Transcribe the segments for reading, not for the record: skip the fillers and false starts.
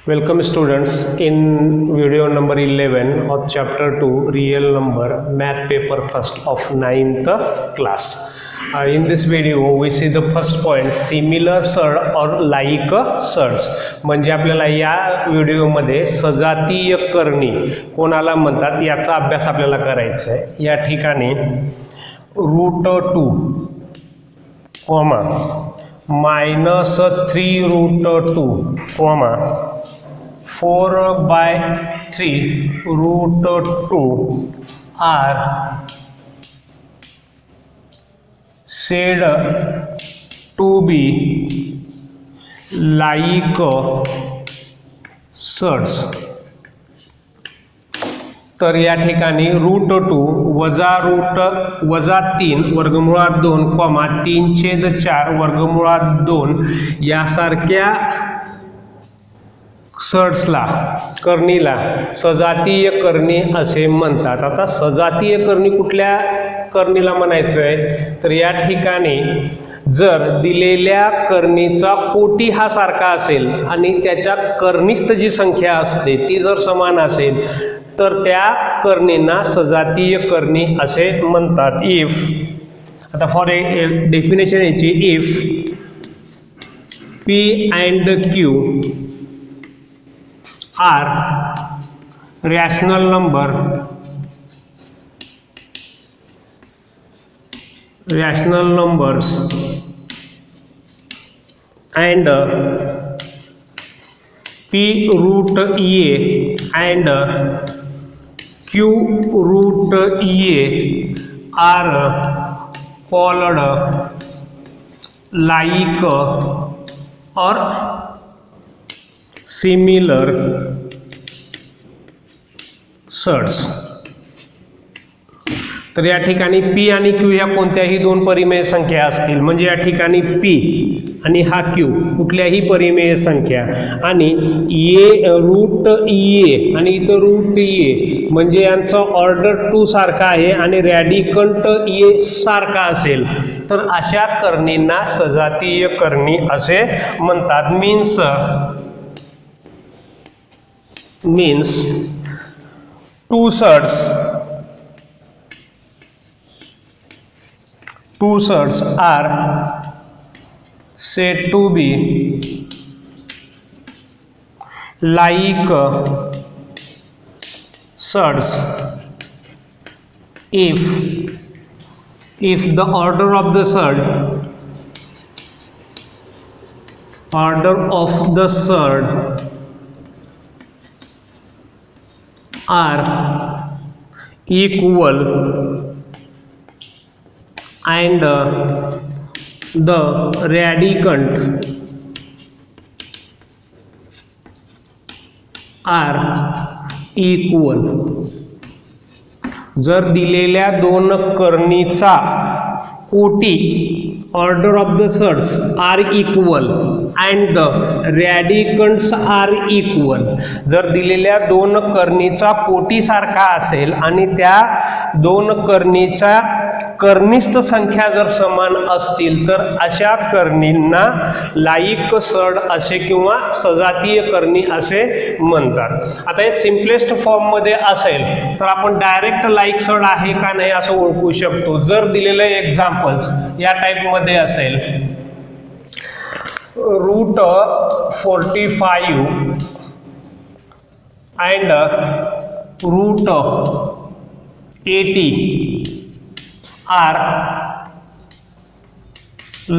Welcome students in video number 11 of chapter 2 real number math paper first of 9th class. In this video we see the first point similar surd or like surds. म्हणजे आपल्याला या व्हिडिओमध्ये सजातीय करणी कोणाला म्हणतात याचा अभ्यास आपल्याला करायचा आहे. या ठिकाणी √2 comma -3√2 comma 4/3√2 are said to be like surds. तर या ठिकाणी √2 -3 वर्गमुळात 2 कॉमा 3/4 वर्गमुळात 2 यासारख्या सर्ड्सला करणीला सजातीय करणी असे म्हणतात. आता सजातीय करणी कुठल्या करणीला म्हणायचं आहे तर या ठिकाणी जर दिलेल्या करणीचा कोटी हा सारखा असेल आणि त्याच्या करणीस्थ जी संख्या असते ती जर समान असेल तर त्या करणींना सजातीय करणी असे म्हणतात. इफ आता फॉर ए डेफिनेशन याची if P and Q are rational numbers and P√A and Q√A are called like or similar surds. तर या ठिकाणी P आणि Q या कोणत्याही दोन परिमेय संख्या असतील म्हणजे या ठिकाणी P आणि हा Q कुठल्याही परिमेय संख्या आणि √A आणि इथं √A म्हणजे यांचा ऑर्डर 2 सारखा आहे आणि रॅडिकंट A सारखा असेल तर अशा करणींना सजातीय करणी असे म्हणतात. means two surds are said to be like surds if the order of the surd are equal and the radicand are equal. जर दिलेल्या दोन करणीचा कोटी order of the surds are equal and the radicands are equal. जर दिलेल्या दोन करणीचा कोटी सारखा असेल आणि त्या दोन करणीचा करणीस्थ संख्या जर समान असतील तर अशा करणींना लाईक सर्ड असे किंवा सजातीय करणी असे म्हणतात. आता हे सिम्पलेस्ट फॉर्म मध्ये असेल तर आपण डायरेक्ट लाईक सर्ड आहे का नाही असं ओळखू शकतो. जर दिलेले एक्झाम्पल्स या टाइप मध्ये असेल √45 and √80 are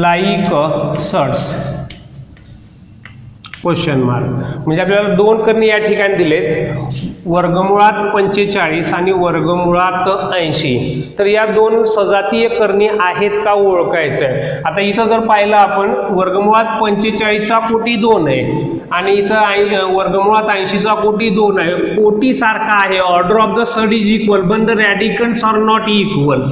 like surds question mark. म्हणजे आपल्याला दोन करणी या ठिकाणी दिलेत वर्गमुळात 45 आणि वर्गमुळात 80. तर या दोन सजातीय करणी आहेत का ओळखायचं आहे. आता इथं जर पाहिलं आपण वर्गमुळात 45चा कोटी 2 आहे आणि इथं वर्गमुळात 80चा कोटी 2 आहे. कोटी सारखा आहे order of the surd is equal पण the radicands R not equal.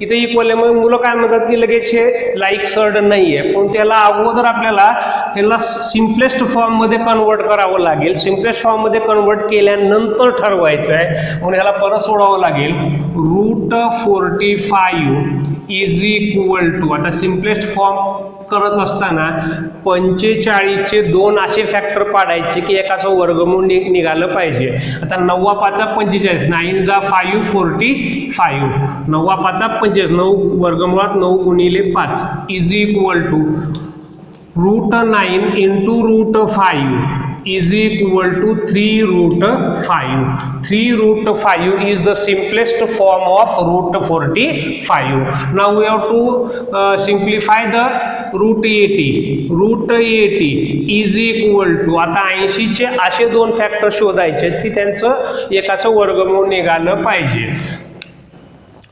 इथे इक्वल आहे. मग मुलं काय म्हणतात की लगेच हे लाईक सर्ड नाही आहे, पण त्याला अगोदर आपल्याला त्याला सिम्पलेस्ट फॉर्ममध्ये कन्वर्ट करावं लागेल. सिम्पलेस्ट फॉर्ममध्ये कन्वर्ट केल्यानंतर ठरवायचं आहे, म्हणून ह्याला परत सोडावं लागेल. √45 इज इक्वल टू, आता सिम्पलेस्ट फॉर्म करत असताना 45चे 2 असे फॅक्टर पाडायचे की एकाचं वर्गमूळ निघालं पाहिजे. आता 9 5 45, 9 जा 5 45, 9 5 45, 9 वर्गमुळात 9 गुणिले 5 is equal to √9 into √5 is equal to 3√5. 3√5 is the simplest form of √45. Now we have to simplify the √80. √80 is equal to, आता 80चे असे 2 फॅक्टर शोधायचे की त्यांचं एकाचं वर्गमूळ निघालं पाहिजे.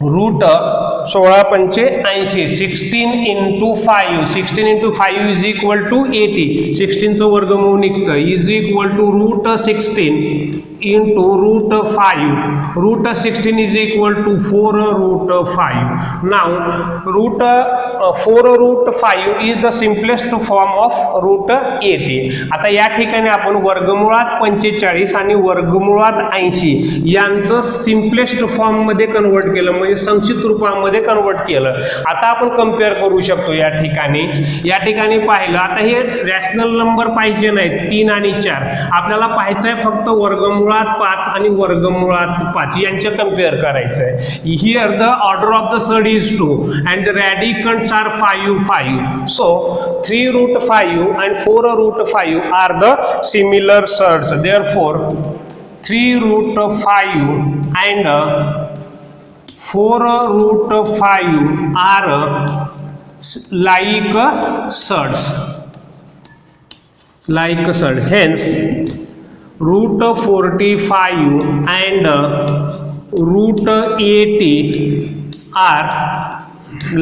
√16 पंचे 80, 16 into 5, 16 into 5 is equal to 80. 16चं वर्गमूळ निघतं is equal to √16 into √5. √16 is equal to 4√5. नाव 4√5 is the simplest form of √80. आता या ठिकाणी आपण वर्गमुळात 45 आणि वर्गमुळात 80 यांचं सिम्पलेस्ट फॉर्ममध्ये कन्वर्ट केलं, म्हणजे संक्षिप्त रूपामध्ये कन्वर्ट केलं. आता आपण कम्पेअर करू शकतो. या ठिकाणी पाहिलं, आता हे रॅशनल नंबर पाहिजे नाहीत 3 आणि 4, आपल्याला पाहायचं आहे फक्त वर्गमुळात 5 आणि वर्गमुळात 5 यांचे कम्पेअर करायचं आहे. Here the order of the surd is 2 and the radicands are 5, 5. So 3√5 and 4√5 are the similar surds. Therefore 3√5 and 4√5 are like surds. Hence, √45 and √80 are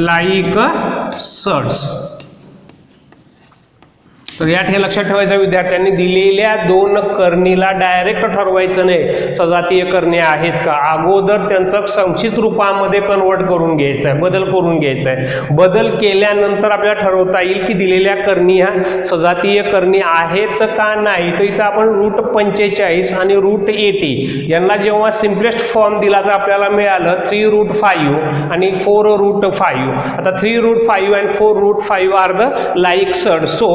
like surds. तर या ठिकाणी लक्षात ठेवायचं, विद्यार्थ्यांनी दिलेल्या 2 करणीला डायरेक्ट ठरवायचं नाही सजातीय करणे आहेत का, अगोदर त्यांचं संक्षिप्त रूपामध्ये कन्वर्ट करून घ्यायचं आहे, बदल करून घ्यायचा आहे. बदल केल्यानंतर आपल्याला ठरवता येईल की दिलेल्या करणी ह्या सजातीय करणी आहेत का नाही. तर इथं आपण √45 आणि √80 यांना जेव्हा सिम्पलेस्ट फॉर्म दिला तर आपल्याला मिळालं 3√5 आणि 4√5. आता 3√5 and 4√5 are the like surd. So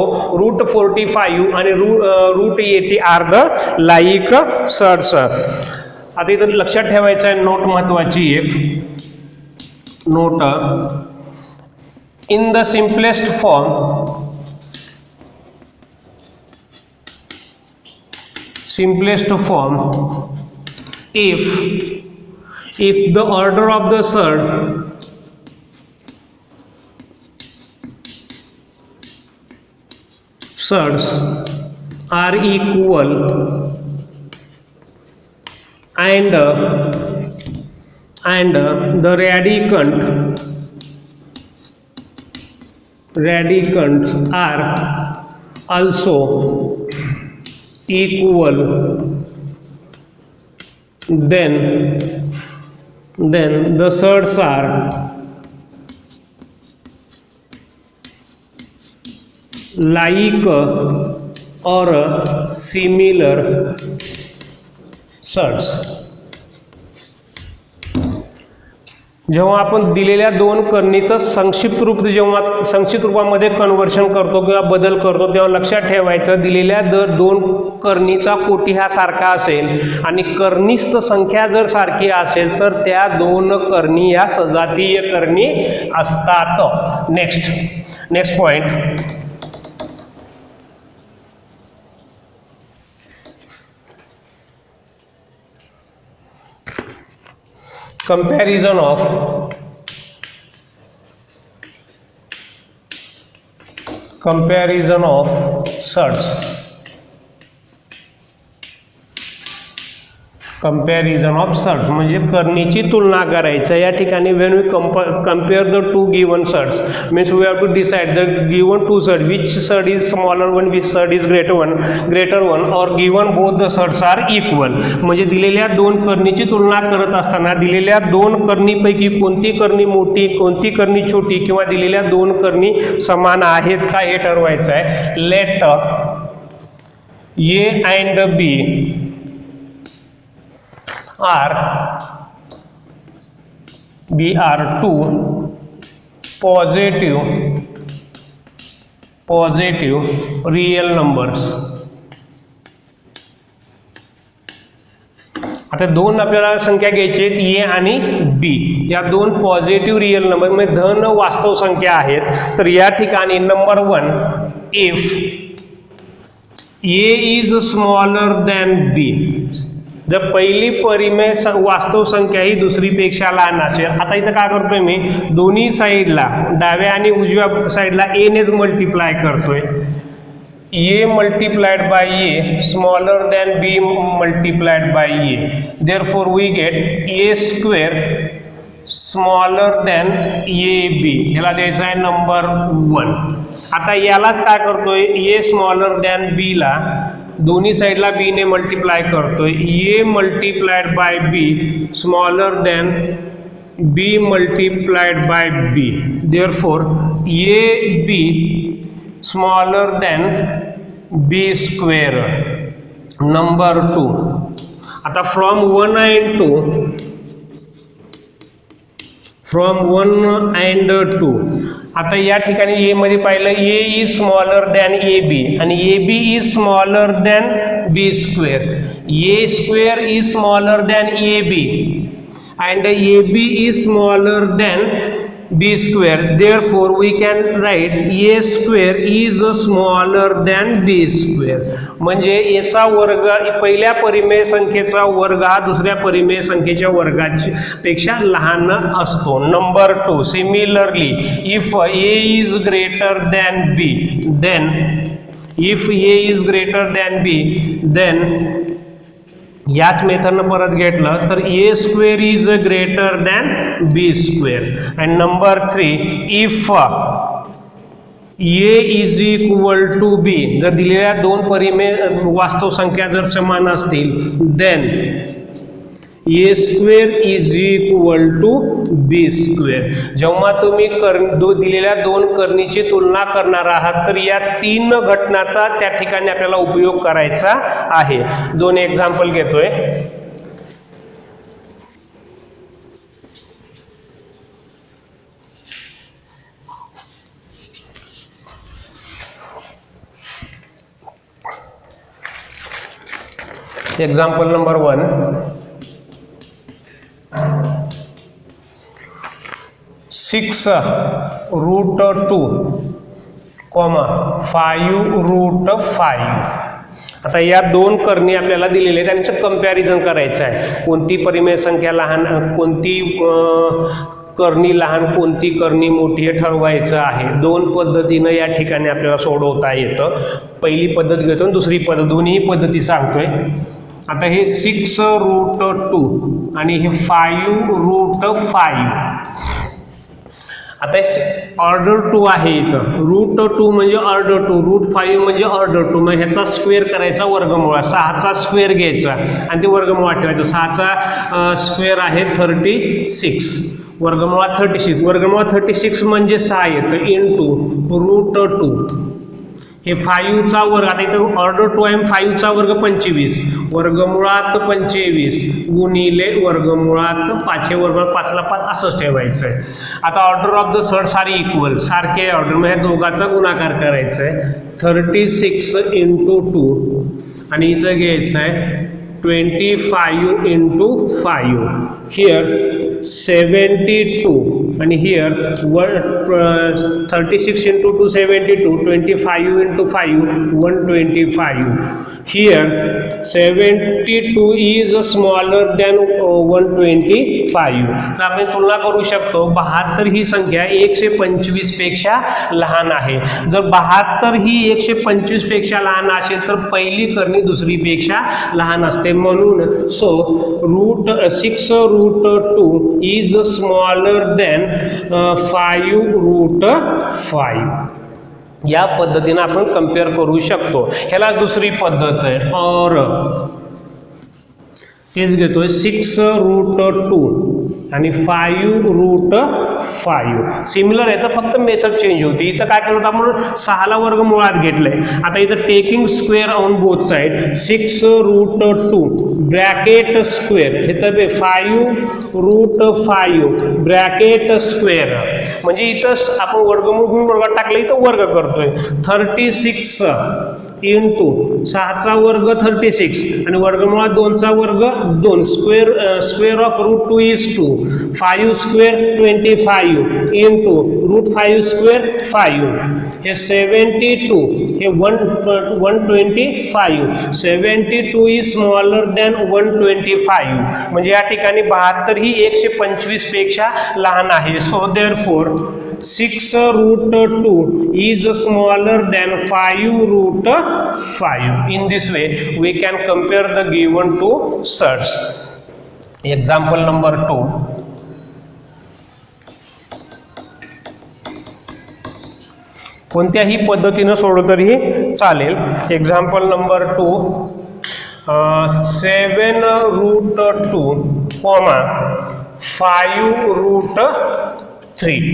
√45 आणि √80 आर द लाईक सर्ड्स. आता इथं लक्षात ठेवायचं आहे नोट, महत्वाची एक note. In the simplest form if the order of the surds are equal and the radicants are also equal, then the surds are like or similar surds. जेव्हा आपण दिलेल्या 2 करणीचं संक्षिप्त रूपामध्ये कन्वर्शन करतो किंवा बदल करतो, तेव्हा लक्षात ठेवायचं दिलेल्या 2 करणीचा कोटी हा सारखा असेल आणि करणीस्थ संख्या जर सारखी असेल तर त्या 2 करणी या सजातीय करणी असतात. Next point. Comparison of surds. Comparison of surds म्हणजे करणीची तुलना करायचं या ठिकाणी. When we compare the two given surds means we have to decide the given two surd which surd is smaller one which surd is greater one or given both the surds are equal. म्हणजे दिलेल्या दोन करणीची तुलना करत असताना दिलेल्या दोन करणीपैकी कोणती करणी मोठी कोणती करणी छोटी किंवा दिलेल्या दोन करणी समान आहेत का हे ठरवायचं आहे. Let A and B are two positive real numbers. आता दोन आपल्याला संख्या घ्यायची आहेत ए आणि बी. या दोन पॉझिटिव्ह रिअल नंबर म्हणजे धन वास्तव संख्या आहेत. तर या ठिकाणी number 1 if A is smaller than B, जर पहिली परिमेय वास्तव संख्या ही दुसरीपेक्षा लहान असेल. आता इथं काय करतोय मी दोन्ही साईडला डाव्या आणि उजव्या साईडला ए नेच मल्टिप्लाय करतोय. A multiplied by A smaller than B multiplied by A. Therefore we get A square smaller than A B. ह्याला द्यायचं आहे नंबर 1. आता यालाच काय करतोय ए स्मॉलर दॅन बी ला दोन्ही साईडला बी ने मल्टिप्लाय करतोय. A multiplied by B smaller than B multiplied by B. Therefore A B smaller than B square. Number 2. आता फ्रॉम 1 and 2 आता या ठिकाणी ए मध्ये पाहिलं A is smaller than A B आणि A B is smaller than B square. A square is smaller than A B and A B is smaller than b square. Therefore we can write a square is smaller than b square. म्हणजे याचा वर्ग पहिल्या परिमेय संख्येचा वर्ग हा दुसऱ्या परिमेय संख्येच्या वर्गापेक्षा लहान असतो. Number 2 similarly if a is greater than b then if a is greater than b then याच मेथडनं परत घेतलं तर A square is greater than B square. And number 3 if A is equal to B, जर दिलेल्या दोन परिमेय वास्तव संख्या जर समान असतील then A square is equal to B square. जेव्हा तुम्ही दिलेल्या दोन करणीची तुलना करणार आहात तर या 3 घटनाचा त्या ठिकाणी आपल्याला उपयोग करायचा आहे. 2 एक्झाम्पल घेतोय. Example number 1 6 root 2, 5 root 5. आता या दोन करणी आपल्याला दिलेले त्यांचं कंपॅरिझन करायचं आहे. कोणती परिमेय संख्या लहान कोणती करणी लहान कोणती करणी मोठी हे ठरवायचं आहे. 2 पद्धतीनं या ठिकाणी आपल्याला सोडवता येतं. पहिली पद्धत घेतो आणि दुसरी पद्धत दोन्ही पद्धती सांगतोय. आता हे 6 रूट 2 आणि हे 5 रूट 5. आता ऑर्डर 2 आहे इथं. रूट 2 म्हणजे ऑर्डर 2, रूट 5 म्हणजे ऑर्डर 2. मग ह्याचा स्क्वेअर करायचा वर्गमुळा 6चा स्क्वेअर घ्यायचा आणि ते वर्गमुळा ठेवायचा. 6चा स्क्वेअर आहे 36 वर्गमुळा 36. वर्गमुळा 36 म्हणजे 6 येतं इंटू रूट 2. हे 5चा वर्ग आता इथं ऑर्डर 2 आहे 5चा वर्ग 25 वर्गमुळात 25 गुणिले वर्गमुळात 5 वर्गमुळात 5ला 5 असंच ठेवायचं आहे. आता order of the surds are equal सारखे ऑर्डर मग ह्या दोघांचा गुणाकार करायचा आहे. 36 इंटू 2 आणि इथं घ्यायचं आहे 25 इंटू 5. हिअर 72 आणि here 36 into 2 72, 25 into 5 125. Here 72 is smaller than 125. तर आपण तुलना करू शकतो 72 ही संख्या 125 पेक्षा लहान आहे. जर 72 ही 125 पेक्षा लहान असेल तर पहिली करणी दुसरी पेक्षा लहान असते. म्हणून √6√2 is smaller than 5√5. या पद्धतीने आपण कम्पेअर करू शकतो. ह्याला दुसरी पद्धत आहे और तेच घेतोय 6√2 आणि 5√5. सिमिलर आहे तर फक्त मेथड चेंज होती. इथं काय करत आपण 6ला वर्गमुळात घेतलंय. आता इथं taking square on both side 6√2 bracket square हे तर 5√5 ब्रॅकेट स्क्वेअर. म्हणजे इथं आपण वर्गमूळ घेऊन वर्गात टाकलं इथं वर्ग करतोय. 36 इंटू 6चा वर्ग 36 आणि वर्गमुळात 2चा वर्ग 2 square of √2 is 2. 5 square 25 into √5 square 5. हे 72 हे 125. 72 is smaller than 125. म्हणजे या ठिकाणी 72 ही 125 पेक्षा लहान आहे. So therefore 6√2 is smaller than 5√5. In this way we can compare the given two surds. Example number 2. कोणत्याही पद्धतीने सोडवलं तरीही चालेल. Example number 2 7√2 5√3.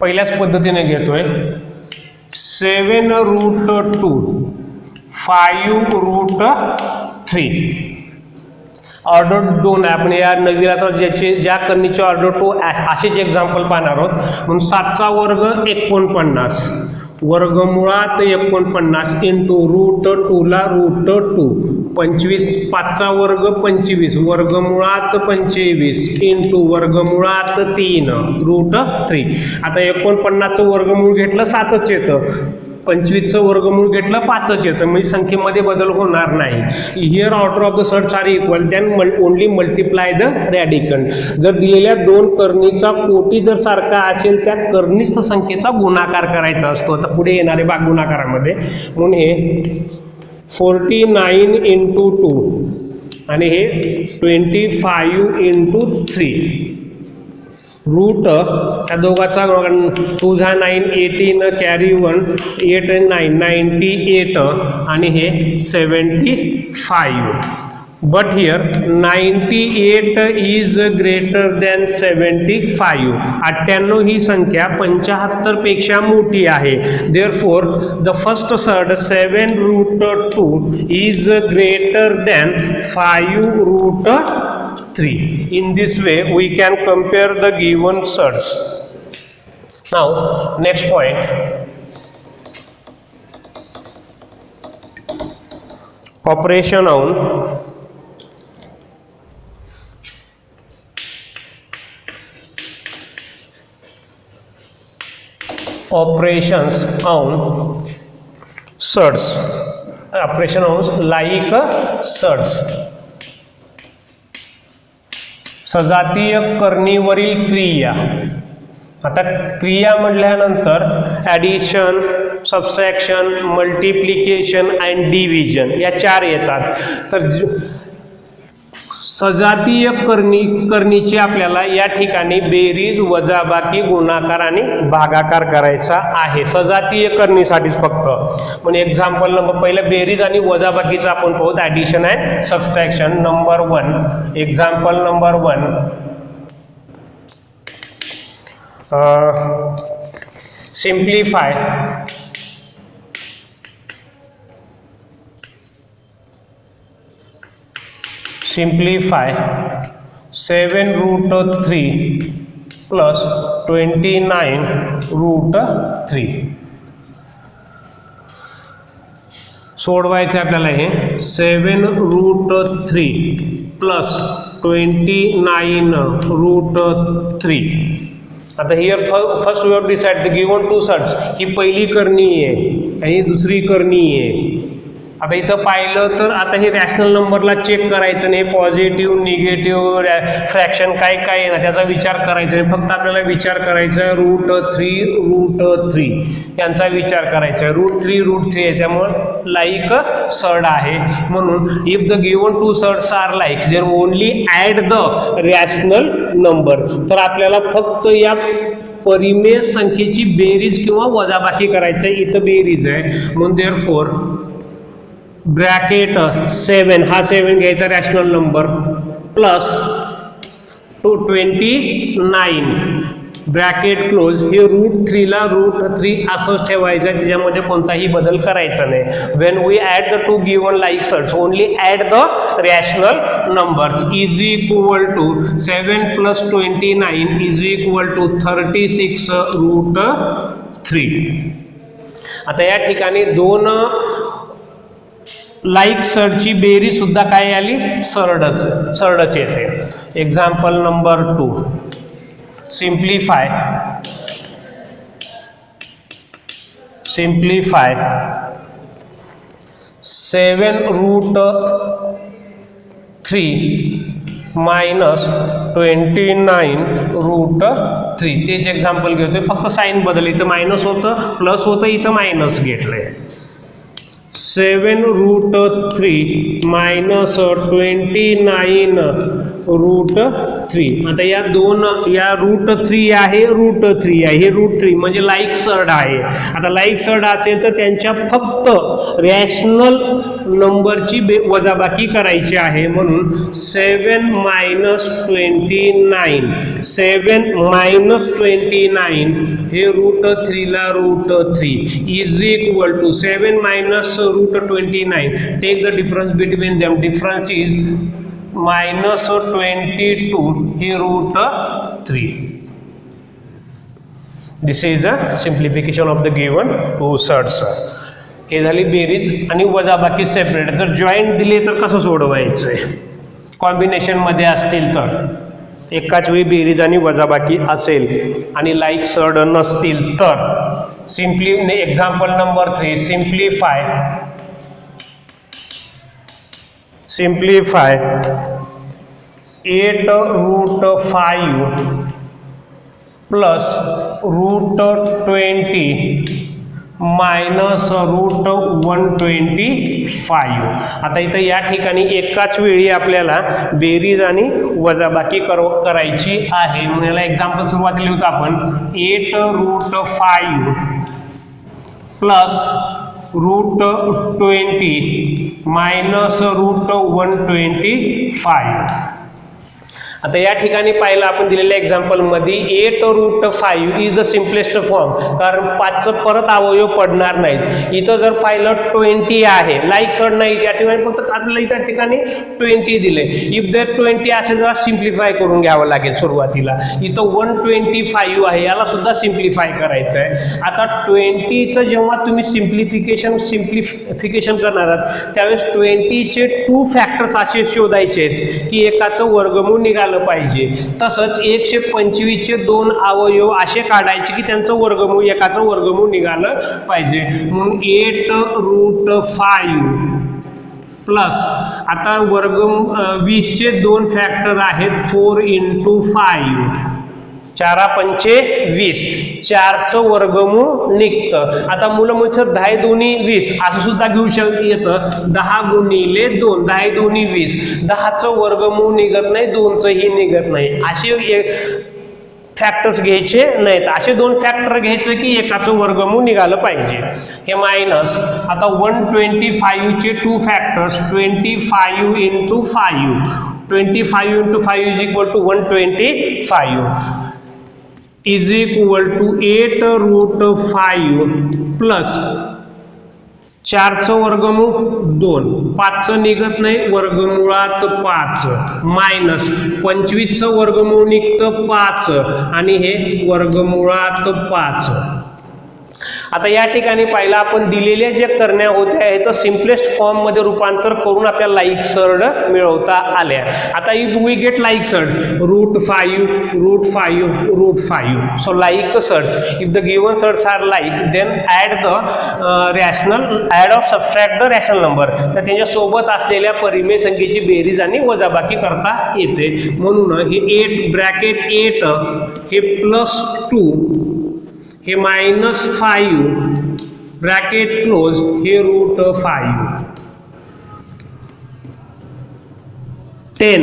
पहिल्याच पद्धतीने घेतोय 7√2 5√3. ऑर्डर 2 आहे. आपण या नवीन आता ज्या करणीचे ऑर्डर 2 असेच एक्झाम्पल पाहणार आहोत. म्हणून 7चा वर्ग 49 वर्गमुळात 49 इंटू √2ला √2 25 5चा वर्ग 25 वर्गमुळात 25 इंटू वर्गमुळात 3 √3. आता 49चं वर्गमूळ घेतलं 7च येतं. 25चं वर्गमूळ घेतलं 5च येतं. म्हणजे संख्येमध्ये बदल होणार नाही. Here order of the surds are equal than only multiply the radicand. जर दिलेल्या 2 करणीचा कोटी जर सारखा असेल त्या करणीस्थ संख्येचा गुणाकार करायचा असतो. आता पुढे येणारे भाग गुणाकारामध्ये. म्हणून हे 49 into 2 आणि हे 25 into 3. रूट त्या दोघाचा 2 जा 9 18 कॅरी 1 8 and 9 98 आणि हे 75. But here 98 is greater than 75. 98 ही संख्या 75 पेक्षा मोठी आहे. Therefore the first surd 7√2 is greater than 5√3. In this way we can compare the given surds. Now next point. Operation on operations on surds. Operation on like surds. सजातीय करणीवरील क्रिया. आता क्रिया म्हटल्यानंतर addition, subtraction, multiplication and division या 4 येतात. तर सजातीय करणीची आपल्याला या ठिकाणी बेरीज, वजाबाकी, गुणाकार आणि भागाकार करायचा आहे. सजातीय करणीसाठीच फक्त. म्हणजे एक्झाम्पल नंबर पहिलं बेरीज आणि वजाबाकीचं आपण पाहू. Addition and subtraction. Number 1. Example number 1. Simplify simplify 7√3 plus 29√3. सोडवायचं आपल्याला हे 7√3 plus 29 रूट 3. आता here first we have decide the given two surds, ही पहिली करणी आहे आणि दुसरी करणी आहे. आता इथं पाहिलं तर आता हे रॅशनल नंबरला चेक करायचं नाही, पॉझिटिव्ह निगेटिव्ह फ्रॅक्शन काय काय आहे ना त्याचा विचार करायचा नाही, फक्त आपल्याला विचार करायचा आहे रूट 3 यांचा विचार करायचा आहे. रूट 3 आहे त्यामुळं लाईक सर्ड आहे. म्हणून if the given two surds are like then only add the rational number. तर आपल्याला फक्त या परिमेय संख्येची बेरीज किंवा वजाबाकी करायचं आहे. इथं बेरीज आहे म्हणून देअरफॉर ब्रॅकेट 7 हा 7 घ्यायचा rational number plus 29 bracket close, हे रूट 3ला रूट 3 असंच ठेवायचं आहे, त्याच्यामध्ये कोणताही बदल करायचा नाही. When we add the two given like surds only add the rational numbers is equal to 7 + 29 is equal to 36 root 3. आता या ठिकाणी दोन लाईक सर्डची बेरीज सुद्धा काय आली, सर्डच येते. Example number 2, simplify 7 root 3 minus 29 root 3. तेच एक्झाम्पल घेतोय, फक्त साईन बदल, इथं मायनस होतं प्लस होतं, इथं मायनस घेतलंय. 7 रूट 3 मायनस 29 रूट 3. आता या रूट 3 आहे, रूट 3 आहे, हे रूट 3 म्हणजे लाईक सर्ड आहे. आता लाईक सर्ड असेल तर त्यांच्या फक्त रॅशनल नंबरची वजाबाकी करायची आहे. म्हणून 7 - 29 हे रूट 3ला root 3 is equal to 7 - root 29. Take the difference between them, difference is -22 हे root 3. This is the simplification of the given two surds. हे झाली बेरीज आणि वजाबाकी सेपरेट. जर जॉईंट दिले तर कसं सोडवायचं आहे, कॉम्बिनेशनमध्ये असतील तर एकाच वेळी बेरीज आणि वजाबाकी असेल आणि लाईक सर्ड नसतील तर example number 3, simplify 8 root 5 plus root 20 minus root 125. आता इथं या ठिकाणी एकाच वेळी आपल्याला बेरीज आणि वजाबाकी करायची आहे. म्हणून याला एक्झाम्पल सुरुवातीला लिहतो आपण 8 root 5 plus root 20 minus root 125. आता या ठिकाणी पाहिलं आपण दिलेल्या एक्झाम्पलमध्ये 8 root 5 is the simplest form, कारण 5चं परत अवयव पडणार नाहीत. इथं जर पाहिलं 20 आहे, लाईक सर्ड नाही, त्या ठिकाणी फक्त आपल्याला इथं ठिकाणी 20 दिले. इफ देर 20 असेल तर सिम्प्लिफाय करून घ्यावं लागेल सुरुवातीला. इथं 125 आहे, याला सुद्धा सिम्प्लिफाय करायचं आहे. आता 20चं जेव्हा तुम्ही सिम्प्लिफिकेशन करणार आहात त्यावेळेस 20चे 2 फॅक्टर्स असे शोधायचे आहेत की एकाचं वर्गमूळ निघालं पाहिजे. तसंच 125चे 2 अवयव असे काढायचे की त्यांचं वर्गमूळ एकाचं वर्गमूळ निघालं पाहिजे. म्हणून 8 रूट 5 प्लस आता 20चे 2 फॅक्टर आहेत 4 × 5 4 पंचे 20, 4चं वर्गमूळ निघतं. आता मुलं म्हणतात 10 दोन्ही 20 असं सुद्धा घेऊ येतं. 10 × 2 10 दोन्ही 20, 10चं वर्गमूळ निघत नाही, 2चंही निघत नाही. असे फॅक्टर्स घ्यायचे नाहीत. असे 2 फॅक्टर घ्यायचे की एकाचं वर्गमूळ निघालं पाहिजे. हे मायनस आता 125चे 2 factors 25 × 5 25 × 5 is equal to 125 is equal to 8 root 5 plus 4चं वर्गमूळ 2, 5चं निघत नाही, वर्गमुळात 5 मायनस 25चं वर्गमूळ निघतं 5 आणि हे वर्गमुळात 5. आता या ठिकाणी पहिला आपण दिलेल्या ज्या करण्या होत्या ह्याचं सिम्पलेस्ट फॉर्ममध्ये रूपांतर करून आपल्याला लाईकसर्ड मिळवता आल्या. आता if we get like surd √5 so like surds if the given surds are like then add or subtract the rational number. तर त्यांच्या सोबत असलेल्या परिमेय संख्येची बेरीज आणि वजाबाकी करता येते. म्हणून हे 8 ब्रॅकेट 8 हे +2 हे -5 ब्रॅकेट क्लोज हे √5 10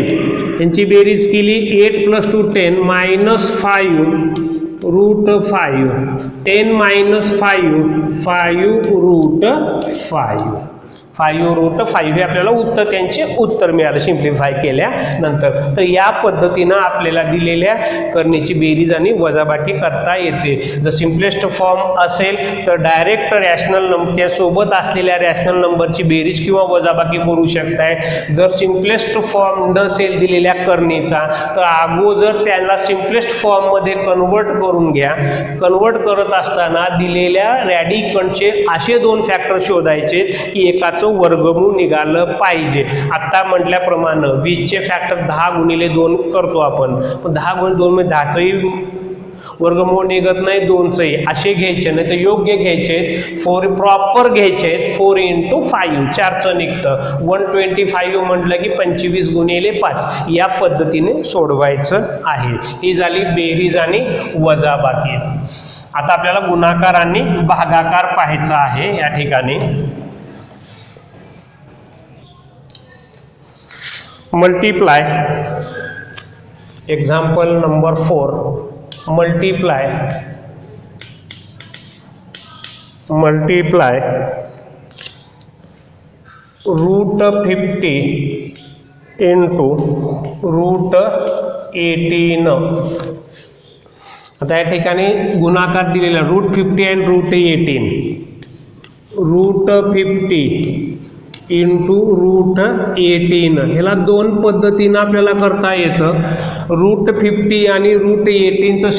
यांची बेरीज केली 8 + 2 10 -5 √5 10 - 5 √5 हे आपल्याला उत्तर त्यांचे उत्तर मिळालं सिम्प्लिफाय केल्यानंतर. तर या पद्धतीनं आपल्याला दिलेल्या करणीची बेरीज आणि वजाबाकी करता येते. जर सिम्पलेस्ट फॉर्म असेल तर डायरेक्ट रॅशनल नंबरच्या सोबत असलेल्या रॅशनल नंबरची बेरीज किंवा वजाबाकी करू शकताय. जर सिम्पलेस्ट फॉर्म नसेल दिलेल्या करणीचा तर अगोदर त्याला सिम्पलेस्ट फॉर्ममध्ये कन्वर्ट करून घ्या. कन्वर्ट करत असताना दिलेल्या रॅडिकंटचे असे 2 फॅक्टर शोधायचे की एकाचं वर्गमूळ निघालं पाहिजे. आता म्हटल्याप्रमाणे 20चे फॅक्टर 10 × 2 करतो आपण, पण 10 × 2 मध्ये 10चंही वर्गमूळ निघत नाही, 2चंही. असे घ्यायचे नाही तर योग्य घ्यायचे 4 प्रॉपर घ्यायचे 4 × 5 4चं निघतं. 125 म्हटलं की 25 × 5 या पद्धतीने सोडवायचं आहे. ही झाली बेरीज आणि वजाबाकी. आता आपल्याला गुणाकार आणि भागाकार पाहायचा आहे. या ठिकाणी मल्टीप्लाय एक्झाम्पल नंबर 4 मल्टीप्लाय √50 × √18. आता या ठिकाणी गुणाकार दिलेला √50 आणि √18 √50 × √18 ह्याला 2 पद्धतीनं आपल्याला करता येतं. √50 आणि √18चं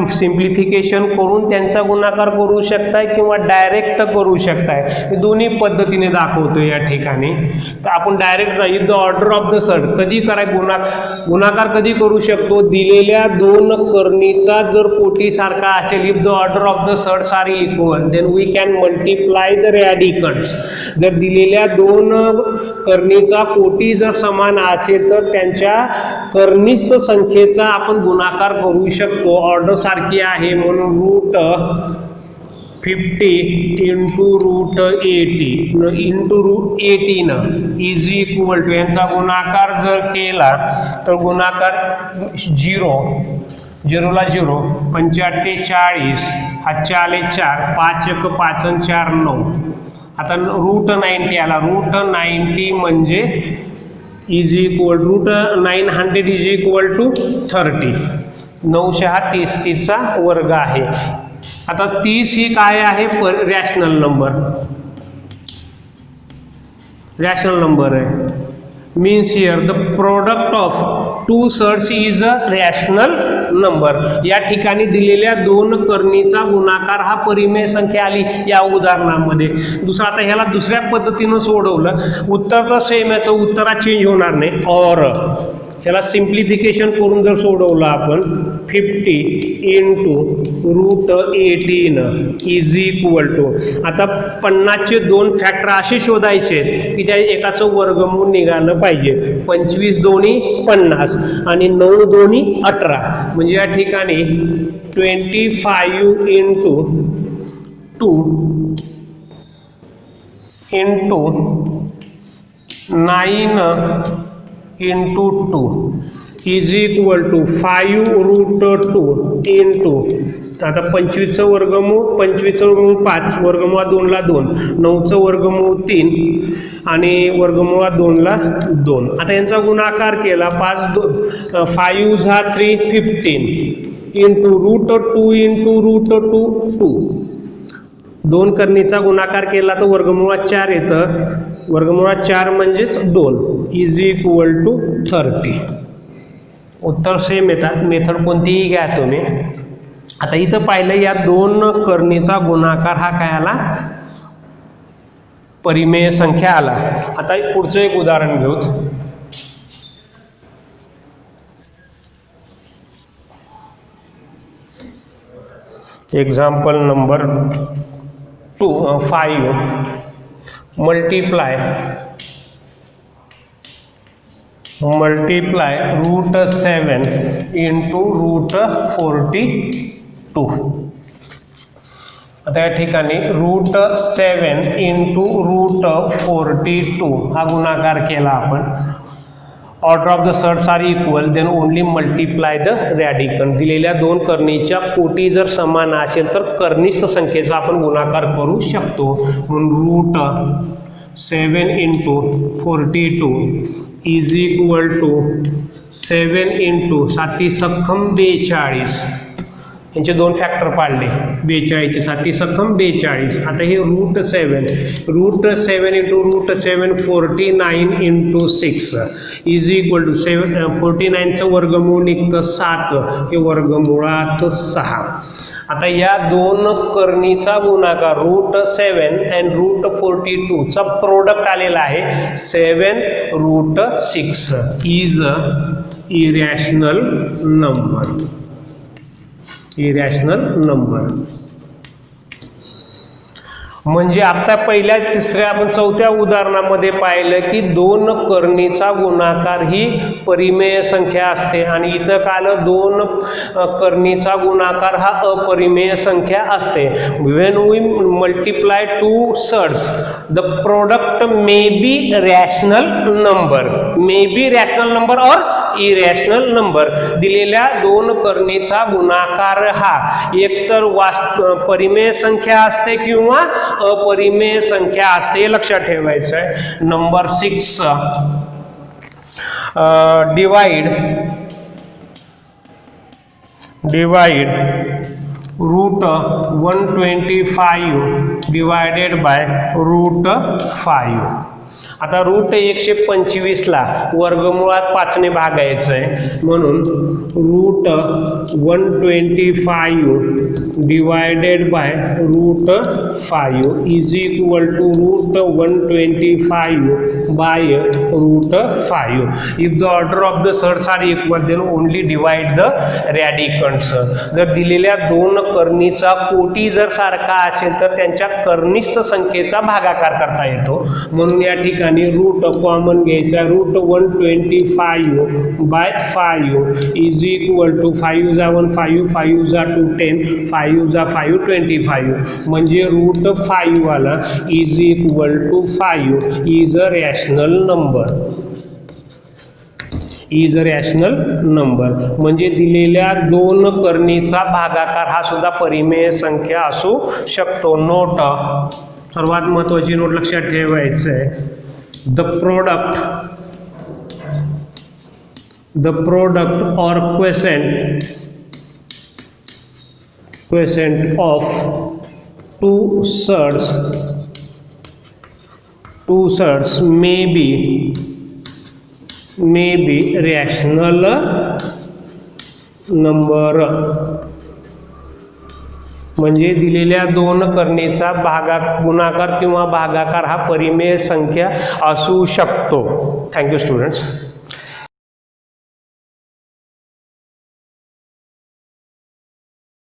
सिम्प्लिफिकेशन करून त्यांचा गुणाकार करू शकताय किंवा डायरेक्ट करू शकताय. हे दोन्ही पद्धतीने दाखवतो या ठिकाणी. तर आपण direct if the order of the surd कधी कराय गुणाकार कधी करू शकतो. दिलेल्या 2 करणीचा जर कोटीसारखा असेल if the order of the surds are equal then we can multiply the radicands. जर दिलेल्या 2 करणीचा कोटी जर समान असेल तर त्यांच्या करणीस्थ संख्येचा आपण गुणाकार करू शकतो. ऑर्डर सारखी आहे म्हणून √50 × √18 इज इक्वल टू यांचा गुणाकार जर केला तर गुणाकार 0 ला 0 पंचाटे 40 हातचे आले 4 5 × 5 = 4 9. आता √90 आला. √90 म्हणजे is equal √900 is equal to 30. 9 × 30 30चा वर्ग आहे. आता 30 ही काय आहे रॅशनल नंबर आहे. means here the product of 2 surds is a rational number. या ठिकाणी दिलेल्या 2 करणीचा गुणाकार हा परिमेय संख्या आली या उदाहरणामध्ये. दुसरा आता ह्याला दुसऱ्या पद्धतीनं सोडवलं उत्तर तर सेम आहे तर उत्तरात चेंज होणार नाही. और ह्याला सिम्प्लिफिकेशन करून जर सोडवलं आपण 50 × √18 इज इक्वल टू आता 50चे 2 फॅक्टर असे शोधायचे की त्या एकाचं वर्गमूळ निघालं पाहिजे. 25 दोन्ही 50 आणि 9 दोन्ही 18 म्हणजे या ठिकाणी 25 × 2 × 9 × 2 इज इक्वल टू 5 √2 आता 25चं वर्गमूळ 5 वर्गमूळ 2 ला 2 9चं वर्गमूळ 3 आणि वर्गमूळ 2 ला 2. आता यांचा गुणाकार केला 5 5 × 3 15 × √2 × √2 2 करणीचा गुणाकार केला तर वर्गमूळात 4 येतं. वर्गमूळात 4 म्हणजेच 2 इज इक्वल टू 30. उत्तर सेम येतात. मेथड कोणतीही घ्या तुम्ही. आता इथं पाहिलं या दोन करणीचा गुणाकार हा काय आला, परिमेय संख्या आला. आता पुढचं एक उदाहरण घेऊ. Example number 5 multiply √7 into √42. आता या ठिकाणी √7 इंटू √42 हा गुणाकार केला आपण. Order of the surds are equal, then only multiply the radicand. दिलेल्या दोन करणीच्या कोटी जर समान असेल तर कर्निष्ठ संख्येचा आपण गुणाकार करू शकतो. म्हणून √7 into 42 is equal to 7 into 7 सख्खम 42. यांचे दोन फॅक्टर पाडले, 42 7 सख्खम 42. आता हे √7 into √7 49 into 6 is equal to 49चं वर्गमूळ निघतं 7, हे वर्गमुळात 6. आता या दोन करणीचा गुणाकार √7 अँड √42 चा प्रोडक्ट आलेला आहे 7√6 इज इरॅशनल नंबर. म्हणजे आता पहिल्या तिसऱ्या आपण चौथ्या उदाहरणामध्ये पाहिलं की दोन करणीचा गुणाकार ही परिमेय संख्या असते आणि इथं काल दोन करणीचा गुणाकार हा अपरिमेय संख्या असते. When we multiply two surds the product may be rational number or irrational number. दिलेल्या दोन करणीचा गुणाकार हा एकतर परिमेय संख्या असते किंवा अपरिमेय संख्या असते, हे लक्षात ठेवायचं आहे. Number 6 divide √125 divided by √5. आता √125 ला वर्गमुळात 5 ने भागायचं आहे, म्हणून √125 divided by √5 is equal to √125 by √5. If the order of the surds are equal then only divide the radicands. जर दिलेल्या दोन करणीचा कोटी जर सारखा असेल तर त्यांच्या कर्निष्ठ संख्येचा भागाकार करता येतो. म्हणून या ठिकाणी रूट कॉमन घ्यायचा, √125 बाय 5 इज इक्वल टू 5 जा 1 5 5 जा 2 10 5 जा 5 25. म्हणजे √5 वाला is equal to 5 is a rational number. म्हणजे दिलेल्या दोन करणीचा भागाकार हा सुद्धा परिमेय संख्या असू शकतो. नोट, सर्वात महत्त्वाची नोट लक्षात ठेवायचं आहे. द प्रोडक्ट और quiescent of two surds may be rational number. म्हणजे दिलेल्या दोन करणीचा गुणाकार किंवा भागाकार हा परिमेय संख्या असू शकतो. Thank you students.